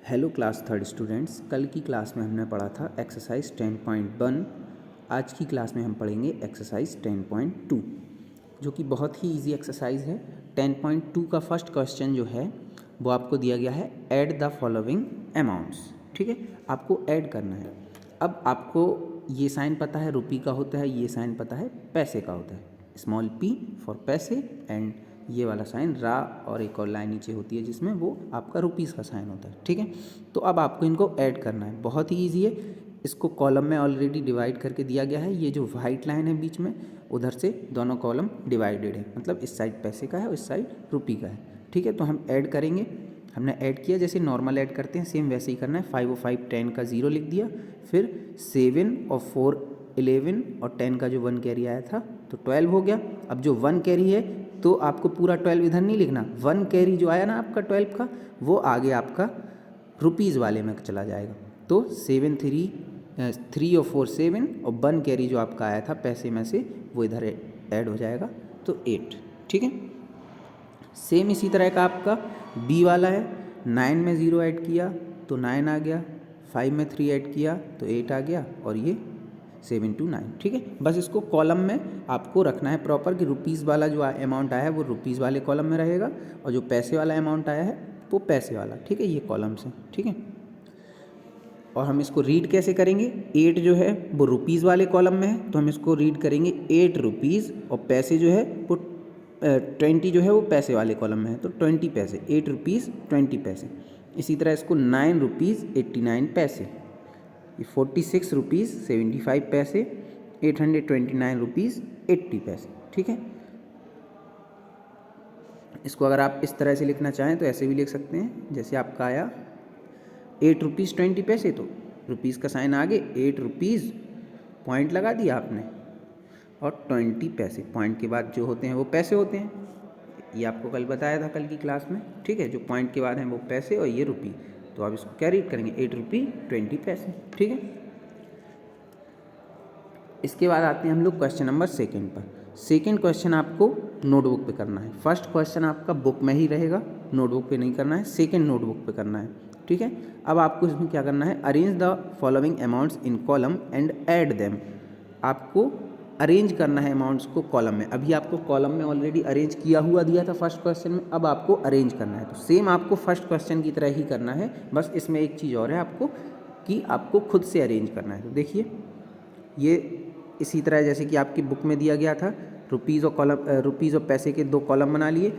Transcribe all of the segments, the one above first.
Hello class third students, कल की class में हमने पढ़ा था एक्सरसाइज 10.1। आज की क्लास में हम पढ़ेंगे एक्सरसाइज 10.2 जो कि बहुत ही इजी एक्सरसाइज है। 10.2 का फर्स्ट क्वेश्चन जो है वो आपको दिया गया है, ऐड द फॉलोइंग अमाउंट्स। ठीक है, आपको ऐड करना है। अब आपको ये साइन पता है रुपी का होता है, ये साइन पता है पैसे का होता है, स्मॉल पी फॉर पैसे, एंड ये वाला साइन रा और एक और लाइन नीचे होती है जिसमें वो आपका रुपीज़ का साइन होता है। ठीक है, तो अब आपको इनको ऐड करना है, बहुत ही ईजी है। इसको कॉलम में ऑलरेडी डिवाइड करके दिया गया है। ये जो वाइट लाइन है बीच में, उधर से दोनों कॉलम डिवाइडेड है, मतलब इस साइड पैसे का है और इस साइड रुपी का है। ठीक है, तो हम ऐड करेंगे। हमने ऐड किया, जैसे नॉर्मल ऐड करते हैं सेम वैसे ही करना है। 5 और 5 10 का 0 लिख दिया, फिर 7 और 4 11 और 10 का जो 1 कैरी आया था तो 12 हो गया। अब जो 1 कैरी है तो आपको पूरा 12 इधर नहीं लिखना, 1 कैरी जो आया ना आपका 12 का, वो आगे आपका रुपीज़ वाले में चला जाएगा। तो 7 3 और 4 7 और 1 कैरी जो आपका आया था पैसे में से वो इधर ऐड हो जाएगा, तो 8। ठीक है, सेम इसी तरह का आपका बी वाला है। 9 में 0 ऐड किया तो 9 आ गया, 5 में 3 ऐड किया तो 8 आ गया, और ये 7 to 9। ठीक है, बस इसको कॉलम में आपको रखना है प्रॉपर कि रुपीज़ वाला जो अमाउंट आया है वो रुपीज़ वाले कॉलम में रहेगा, और जो पैसे वाला अमाउंट आया है वो पैसे वाला। ठीक है, ये कॉलम से। ठीक है, और हम इसको रीड कैसे करेंगे? 8 जो है वो रुपीज़ वाले कॉलम में है, तो हम इसको रीड करेंगे 8 रुपीज़, और पैसे जो है वो 20 जो है वो पैसे वाले कॉलम में है, तो 20 पैसे, 8 रुपीज़ 20 पैसे। इसी तरह इसको 9 रुपीज़ 89 पैसे, 46 रुपीज़ 75 पैसे, 829 रुपीज़ 80 पैसे। ठीक है, इसको अगर आप इस तरह से लिखना चाहें तो ऐसे भी लिख सकते हैं, जैसे आपका आया 8 रुपीज़ 20 पैसे, तो रुपीज़ का साइन आगे, 8 रुपीज़ पॉइंट लगा दिया आपने, और 20 पैसे, पॉइंट के बाद जो होते हैं वो पैसे होते हैं। ये आपको कल बताया था कल की क्लास में। ठीक है, जो पॉइंट के बाद हैं वो पैसे और ये रुपी, तो आप इसको क्या रीड करेंगे? 8 रुपी 20 पैसे। ठीक है, इसके बाद आते हैं हम लोग क्वेश्चन नंबर 2 पर। सेकंड क्वेश्चन आपको नोटबुक पे करना है। फर्स्ट क्वेश्चन आपका बुक में ही रहेगा, नोटबुक पे नहीं करना है, सेकंड नोटबुक पे करना है। ठीक है, अब आपको इसमें क्या करना है? Arrange the following amounts in column and add them. आपको अरेंज करना है अमाउंट्स को कॉलम में। अभी आपको कॉलम में ऑलरेडी अरेंज किया हुआ दिया था फर्स्ट क्वेश्चन में, अब आपको अरेंज करना है। तो सेम आपको फर्स्ट क्वेश्चन की तरह ही करना है, बस इसमें एक चीज़ और है आपको कि आपको खुद से अरेंज करना है। तो देखिए, ये इसी तरह जैसे कि आपकी बुक में दिया गया था, रुपीज़ और पैसे के 2 कॉलम बना लिए।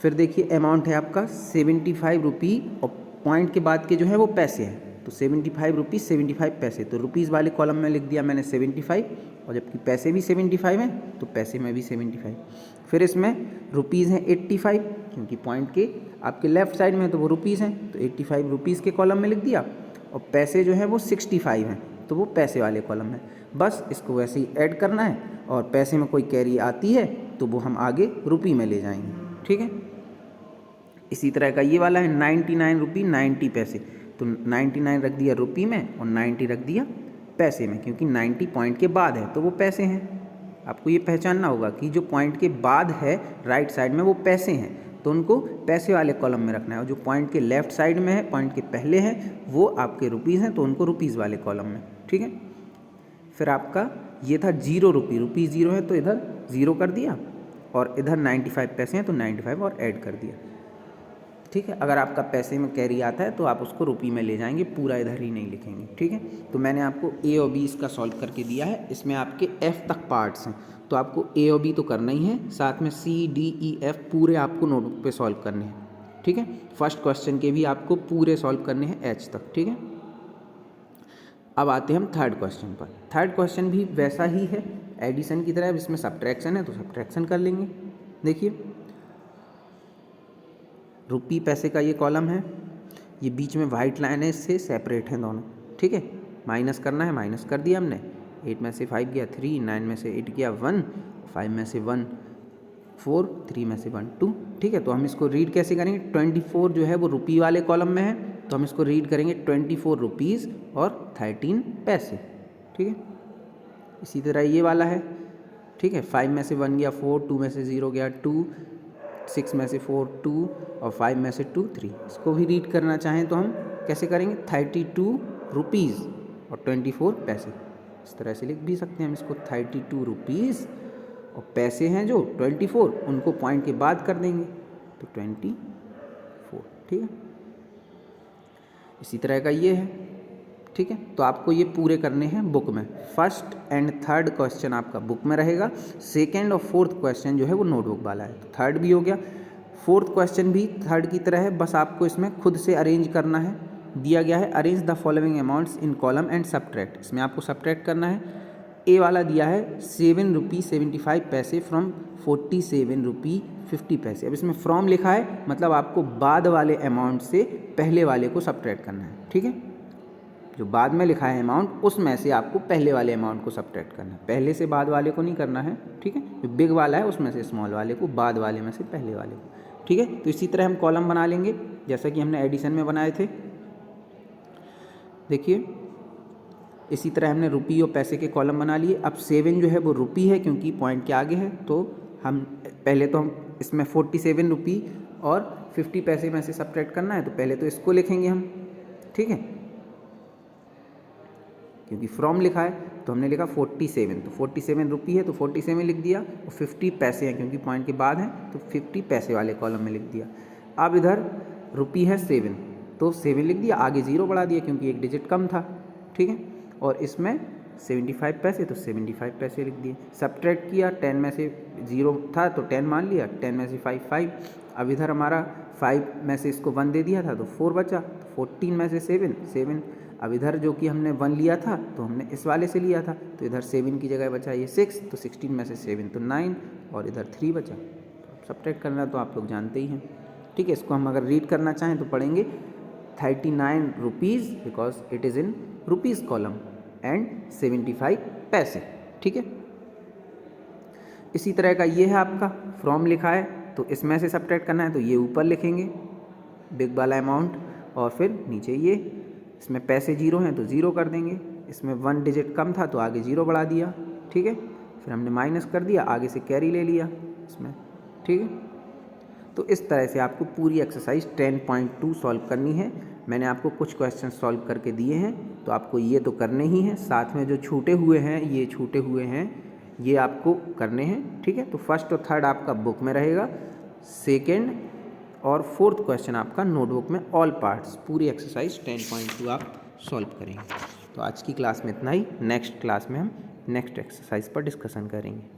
फिर देखिए अमाउंट है आपका 75 रुपी, और पॉइंट के बाद के जो है वो पैसे हैं, तो 75 रुपीज़ 75 पैसे, तो रुपीज़ वाले कॉलम में लिख दिया मैंने 75, और जबकि पैसे भी 75 हैं तो पैसे में भी 75। फिर इसमें रुपीज़ हैं 85, क्योंकि पॉइंट के आपके लेफ़्ट साइड में तो वो रुपीज़ हैं, तो 85 रुपीज़ के कॉलम में लिख दिया, और पैसे जो हैं वो 65 हैं, तो वो पैसे वाले कॉलम में। बस इसको वैसे ही ऐड करना है, और पैसे में कोई कैरी आती है तो वो हम आगे रुपी में ले जाएंगे। ठीक है, इसी तरह का ये वाला है 99 रुपी 90 पैसे, तो 99 रख दिया रुपी में और 90 रख दिया पैसे में, क्योंकि 90 पॉइंट के बाद है तो वो पैसे हैं। आपको ये पहचानना होगा कि जो पॉइंट के बाद है राइट साइड में वो पैसे हैं, तो उनको पैसे वाले कॉलम में रखना है, और जो पॉइंट के लेफ्ट साइड में है, पॉइंट के पहले हैं, वो आपके रुपीज़ हैं, तो उनको रुपीज़ वाले कॉलम में। ठीक है, फिर आपका ये था 0 रुपी, रुपी 0 है तो इधर 0 कर दिया, और इधर 95 पैसे हैं तो 95 और ऐड कर दिया। ठीक है, अगर आपका पैसे में कैरी आता है तो आप उसको रुपी में ले जाएंगे, पूरा इधर ही नहीं लिखेंगे। ठीक है, तो मैंने आपको ए और बी इसका सॉल्व करके दिया है। इसमें आपके एफ तक पार्ट्स हैं, तो आपको ए और बी तो करना ही है, साथ में सी डी ई एफ पूरे आपको नोटबुक पे सॉल्व करने हैं। ठीक है, फर्स्ट क्वेश्चन के भी आपको पूरे सॉल्व करने हैं एच तक। ठीक है, अब आते हैं हम थर्ड क्वेश्चन पर। थर्ड क्वेश्चन भी वैसा ही है एडिशन की तरह, इसमें सब्ट्रैक्शन है तो सब्ट्रैक्शन कर लेंगे। देखिए, रुपी पैसे का ये कॉलम है, ये बीच में वाइट लाइन है, इससे सेपरेट हैं दोनों। ठीक है, माइनस करना है, माइनस कर दिया हमने। 8 में से 5 गया 3, 9 में से 8 गया 1, 5 में से 1 4, 3 में से 1 2। ठीक है, तो हम इसको रीड कैसे करेंगे? 24 जो है वो रुपी वाले कॉलम में है, तो हम इसको रीड करेंगे 24 रुपीज़ और 13 पैसे। ठीक है, इसी तरह ये वाला है। ठीक है, 5 में से 1 गया 4, 2 में से 0 गया 2, 6 में से 4 2, और 5 में से 2 3। इसको भी रीड करना चाहें तो हम कैसे करेंगे 32 रुपीज़ और 24 पैसे, इस तरह से लिख भी सकते हैं हम इसको 32 रुपीज़ और पैसे हैं जो 24, उनको पॉइंट के बाद कर देंगे तो 24, ठीक है। इसी तरह का ये है, ठीक है। तो आपको ये पूरे करने हैं बुक में। फर्स्ट एंड थर्ड क्वेश्चन आपका बुक में रहेगा, सेकेंड और फोर्थ क्वेश्चन जो है वो नोटबुक वाला है। तो थर्ड भी हो गया, फोर्थ क्वेश्चन भी थर्ड की तरह है, बस आपको इसमें खुद से अरेंज करना है। दिया गया है arrange the following amounts in column and subtract, इसमें आपको सब्ट्रैक्ट करना है। ए वाला दिया है 7 रुपी 75 पैसे फ्रॉम 47 रुपी 50 पैसे। अब इसमें फ्रॉम लिखा है, मतलब आपको बाद वाले अमाउंट से पहले वाले को सब्ट्रैक्ट करना है, ठीक है। जो बाद में लिखा है अमाउंट, उसमें से आपको पहले वाले अमाउंट को सब्ट्रैक्ट करना है, पहले से बाद वाले को नहीं करना है, ठीक है। जो बिग वाला है उसमें से स्मॉल वाले को, बाद वाले में से पहले वाले को, ठीक है। तो इसी तरह हम कॉलम बना लेंगे जैसा कि हमने एडिशन में बनाए थे। देखिए इसी तरह हमने रुपी और पैसे के कॉलम बना लिए। अब 7 जो है वो रुपी है क्योंकि पॉइंट के आगे है, तो हम पहले तो हम इसमें 47 रुपी और 50 पैसे में से सब्ट्रैक्ट करना है, तो पहले तो इसको लिखेंगे हम, ठीक है। क्योंकि फ्रॉम लिखा है तो हमने लिखा 47, तो 47 रुपी है तो 47 लिख दिया, और 50 पैसे हैं क्योंकि पॉइंट के बाद हैं तो 50 पैसे वाले कॉलम में लिख दिया। अब इधर रुपी है 7, तो 7 लिख दिया, आगे 0 बढ़ा दिया क्योंकि एक डिजिट कम था, ठीक है। और इसमें 75 पैसे, तो 75 पैसे लिख दिए। सब्ट्रैक्ट किया, 10 में से 0 था तो 10 मान लिया, 10 में से 5 5। अब इधर हमारा 5 में से इसको 1 दे दिया था तो 4 बचा, तो 14 में से 7 7। अब इधर जो कि हमने 1 लिया था तो हमने इस वाले से लिया था, तो इधर 7 की जगह बचा ये 6, तो 16 में से 7 तो 9, और इधर 3 बचा। तो सब्ट्रैक्ट करना तो आप लोग जानते ही हैं, ठीक है। इसको हम अगर रीड करना चाहें तो पढ़ेंगे 39 rupees because it is in rupees column and 75 पैसे, ठीक है। इसी तरह का ये है आपका फ्रॉम लिखा है, तो इसमें से सब्ट्रैक्ट करना है तो ये ऊपर लिखेंगे बिग वाला अमाउंट, और फिर नीचे ये, इसमें पैसे 0 हैं तो 0 कर देंगे, इसमें 1 डिजिट कम था तो आगे 0 बढ़ा दिया, ठीक है। फिर हमने माइनस कर दिया, आगे से कैरी ले लिया इसमें, ठीक है। तो इस तरह से आपको पूरी एक्सरसाइज 10.2 सॉल्व करनी है। मैंने आपको कुछ क्वेश्चन सॉल्व करके दिए हैं, तो आपको ये तो करने ही हैं, साथ में जो छूटे हुए हैं, ये छूटे हुए हैं, ये आपको करने हैं, ठीक है। तो फर्स्ट और थर्ड आपका बुक में रहेगा, सेकेंड और फोर्थ क्वेश्चन आपका नोटबुक में, ऑल पार्ट्स पूरी एक्सरसाइज 10.2 आप सॉल्व करेंगे। तो आज की क्लास में इतना ही, नेक्स्ट क्लास में हम नेक्स्ट एक्सरसाइज पर डिस्कशन करेंगे।